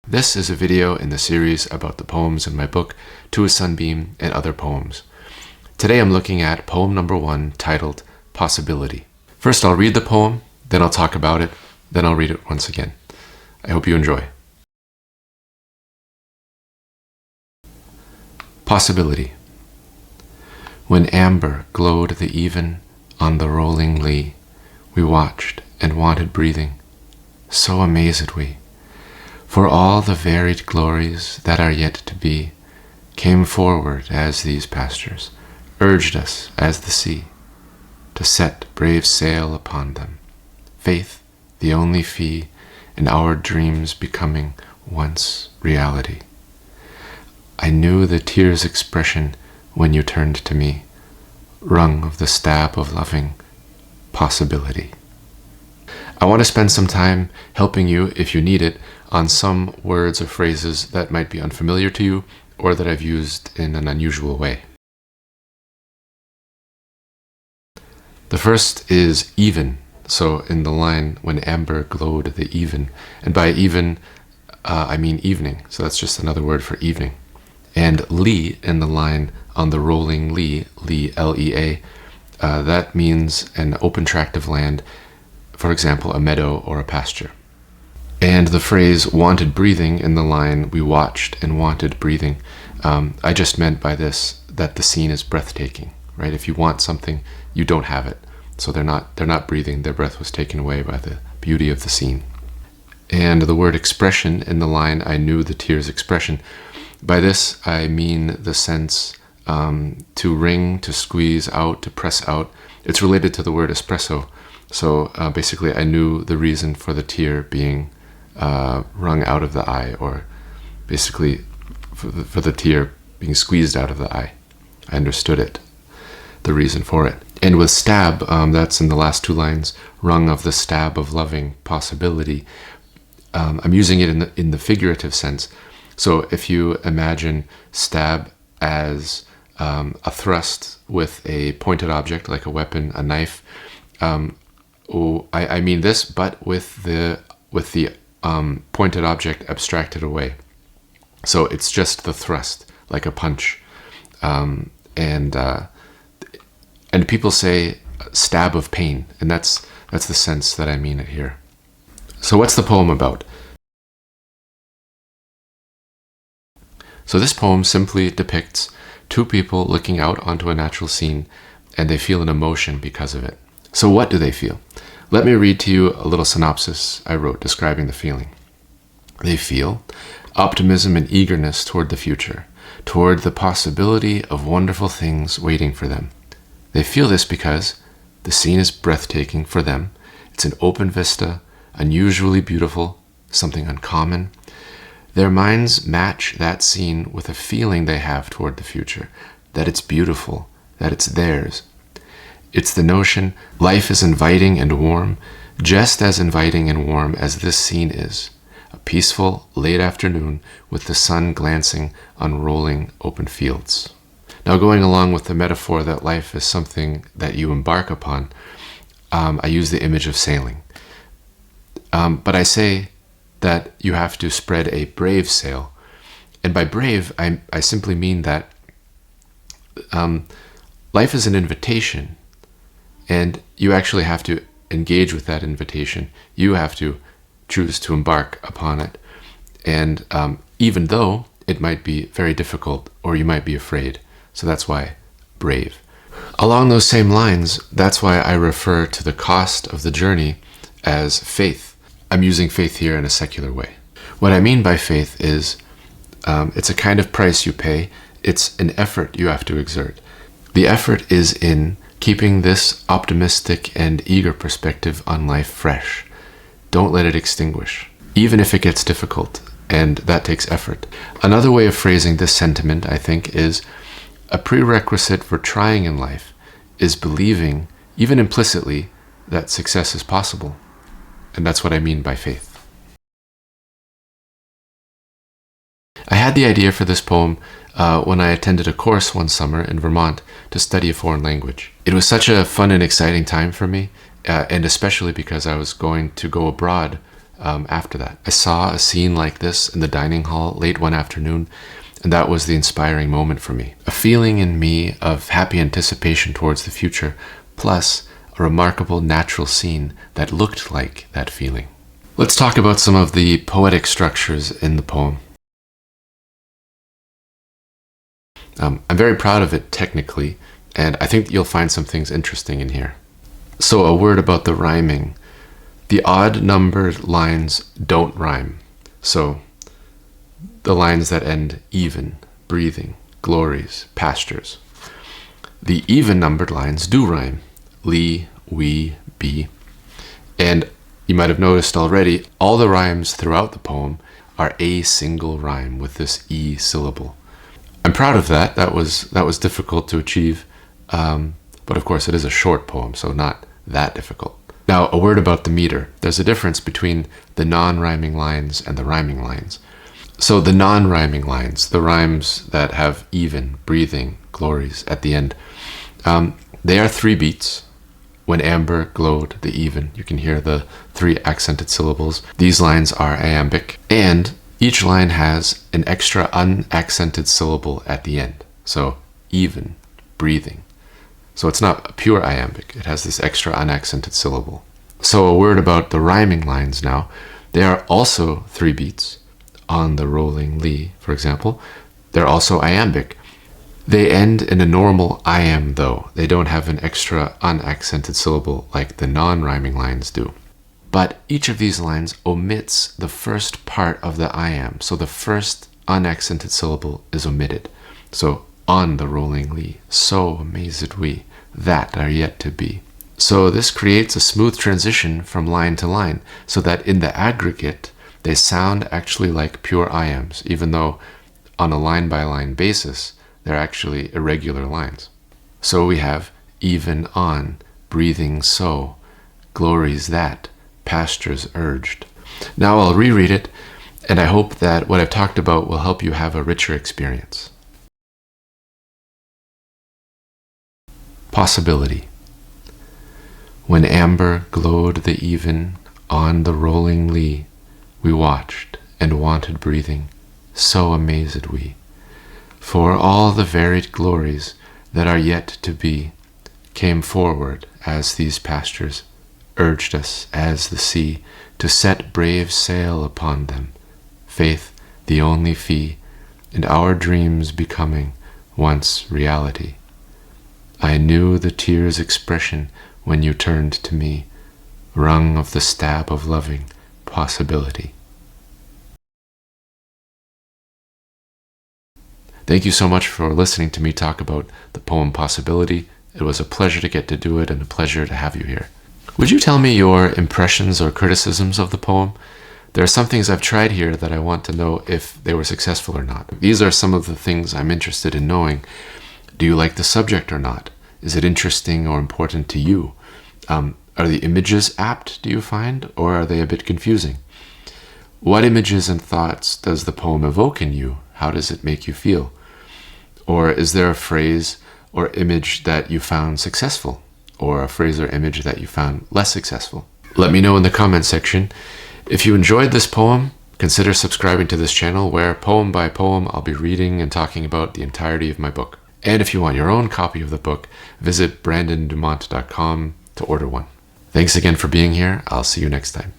This is a video in the series about the poems in my book, To a Sunbeam and Other Poems. Today I'm looking at poem number 1 titled Possibility. First I'll read the poem, then I'll talk about it, then I'll read it once again. I hope you enjoy. Possibility. When amber glowed the even on the rolling lea, we watched and wanted breathing, so amazed we. For all the varied glories that are yet to be came forward as these pastures, urged us as the sea, to set brave sail upon them. Faith, the only fee, in our dreams becoming once reality. I knew the tear's expression when you turned to me, wrung of the stab of loving possibility. I want to spend some time helping you, if you need it, on some words or phrases that might be unfamiliar to you or that I've used in an unusual way. The first is even. So in the line, when amber glowed the even. And by even, I mean evening. So that's just another word for evening. And lea in the line on the rolling lea, L-E-A, that means an open tract of land, for example, a meadow or a pasture. And the phrase wanted breathing in the line, we watched and wanted breathing. I just meant by this that the scene is breathtaking, right? If you want something, you don't have it. So they're not breathing, their breath was taken away by the beauty of the scene. And the word expression in the line, I knew the tear's expression. By this, I mean the sense to wring, to squeeze out, to press out. It's related to the word espresso. So basically, I knew the reason for the tear being wrung out of the eye, or basically for the tear being squeezed out of the eye. I understood it, the reason for it. And with stab, that's in the last two lines, wrung of the stab of loving possibility. I'm using it in the figurative sense. So if you imagine stab as a thrust with a pointed object, like a weapon, a knife, I mean this, but with the pointed object abstracted away. So it's just the thrust, like a punch. And people say stab of pain, and that's the sense that I mean it here. So what's the poem about? So this poem simply depicts two people looking out onto a natural scene, and they feel an emotion because of it. So what do they feel? Let me read to you a little synopsis I wrote describing the feeling. They feel optimism and eagerness toward the future, toward the possibility of wonderful things waiting for them. They feel this because the scene is breathtaking for them. It's an open vista, unusually beautiful, something uncommon. Their minds match that scene with a feeling they have toward the future, that it's beautiful, that it's theirs. It's the notion life is inviting and warm, just as inviting and warm as this scene is. A peaceful late afternoon with the sun glancing on rolling open fields. Now, going along with the metaphor that life is something that you embark upon, I use the image of sailing. But I say that you have to spread a brave sail. And by brave, I simply mean that life is an invitation, and you actually have to engage with that invitation. You have to choose to embark upon it. And even though it might be very difficult, or you might be afraid. So that's why brave. Along those same lines, that's why I refer to the cost of the journey as faith. I'm using faith here in a secular way. What I mean by faith is it's a kind of price you pay. It's an effort you have to exert. The effort is in keeping this optimistic and eager perspective on life fresh. Don't let it extinguish, even if it gets difficult, and that takes effort. Another way of phrasing this sentiment, I think, is a prerequisite for trying in life is believing, even implicitly, that success is possible. And that's what I mean by faith. I had the idea for this poem when I attended a course one summer in Vermont to study a foreign language. It was such a fun and exciting time for me, and especially because I was going to go abroad after that. I saw a scene like this in the dining hall late one afternoon, and that was the inspiring moment for me. A feeling in me of happy anticipation towards the future, plus a remarkable natural scene that looked like that feeling. Let's talk about some of the poetic structures in the poem. I'm very proud of it technically, and I think you'll find some things interesting in here. So a word about the rhyming. The odd numbered lines don't rhyme. So the lines that end even, breathing, glories, pastures. The even numbered lines do rhyme. Lee, we, be. And you might have noticed already, all the rhymes throughout the poem are a single rhyme with this E syllable. I'm proud of that. That was difficult to achieve. But of course it is a short poem, so not that difficult. Now, a word about the meter. There's a difference between the non-rhyming lines and the rhyming lines. So the non-rhyming lines, the rhymes that have even, breathing, glories at the end, they are 3 beats. When amber glowed the even, you can hear the 3 accented syllables. These lines are iambic, and each line has an extra unaccented syllable at the end. So even, breathing. So it's not a pure iambic, it has this extra unaccented syllable. So a word about the rhyming lines now. They are also 3 beats. On the rolling lee, for example, they're also iambic. They end in a normal iamb though. They don't have an extra unaccented syllable like the non-rhyming lines do. But each of these lines omits the first part of the iamb, so the first unaccented syllable is omitted. So on the rolling lee, so amazed we, that are yet to be. So this creates a smooth transition from line to line, so that in the aggregate, they sound actually like pure iambs, even though on a line-by-line basis, they're actually irregular lines. So we have even on, breathing so, glories that, pastures urged. Now I'll reread it, and I hope that what I've talked about will help you have a richer experience. Possibility. When amber glowed the even on the rolling lee, we watched and wanted breathing, so amazed we. For all the varied glories that are yet to be came forward as these pastures urged us as the sea to set brave sail upon them, faith the only fee, and our dreams becoming once reality. I knew the tears' expression when you turned to me, wrung of the stab of loving possibility. Thank you so much for listening to me talk about the poem Possibility. It was a pleasure to get to do it and a pleasure to have you here. Would you tell me your impressions or criticisms of the poem? There are some things I've tried here that I want to know if they were successful or not. These are some of the things I'm interested in knowing. Do you like the subject or not? Is it interesting or important to you? Are the images apt, do you find, or are they a bit confusing? What images and thoughts does the poem evoke in you? How does it make you feel? Or is there a phrase or image that you found successful? Or a phrase or image that you found less successful? Let me know in the comment section. If you enjoyed this poem, consider subscribing to this channel where poem by poem I'll be reading and talking about the entirety of my book. And if you want your own copy of the book, visit brandondumont.com to order one. Thanks again for being here. I'll see you next time.